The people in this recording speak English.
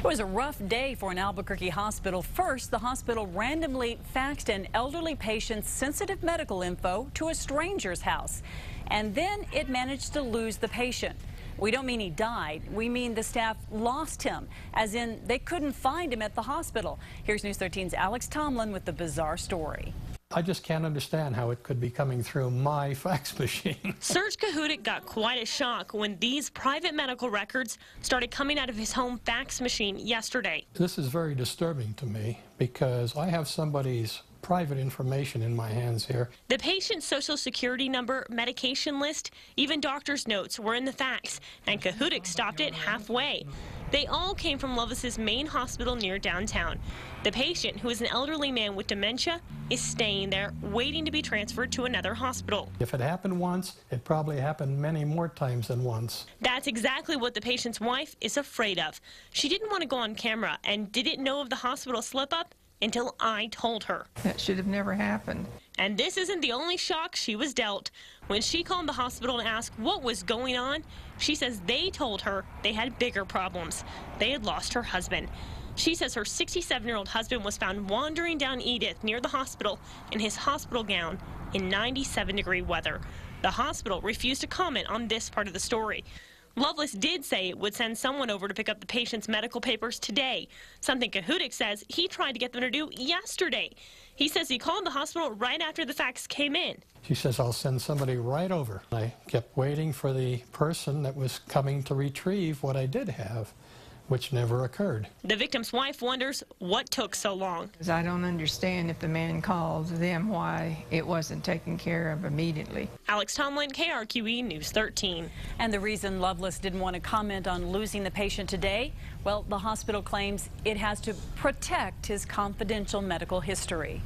It was a rough day for an Albuquerque hospital. First, the hospital randomly faxed an elderly patient's sensitive medical info to a stranger's house. And then it managed to lose the patient. We don't mean he died. We mean the staff lost him, as in they couldn't find him at the hospital. Here's News 13's Alex Tomlin with the bizarre story. I just can't understand how it could be coming through my fax machine. Serge Kahutic got quite a shock when these private medical records started coming out of his home fax machine yesterday. This is very disturbing to me because I have somebody's private information in my hands here. The patient's social security number, medication list, even doctor's notes were in the fax, and Kahutic stopped it halfway. They all came from Lovelace's main hospital near downtown. The patient, who is an elderly man with dementia, is staying there, waiting to be transferred to another hospital. If it happened once, it probably happened many more times than once. That's exactly what the patient's wife is afraid of. She didn't want to go on camera and didn't know of the hospital slip-up until I told her. That should have never happened. And this isn't the only shock she was dealt. When she called the hospital to ask what was going on, she says they told her they had bigger problems. They had lost her husband. She says her 67-year-old husband was found wandering down Edith near the hospital in his hospital gown in 97-degree weather. The hospital refused to comment on this part of the story. Lovelace did say it would send someone over to pick up the patient's medical papers today, something Kahutic says he tried to get them to do yesterday. He says he called the hospital right after the fax came in. She says, I'll send somebody right over. I kept waiting for the person that was coming to retrieve what I did have, which never occurred. The victim's wife wonders what took so long. I don't understand if the man called them why it wasn't taken care of immediately. Alex Tomlin, KRQE News 13. And the reason Lovelace didn't want to comment on losing the patient today, well, the hospital claims it has to protect his confidential medical history.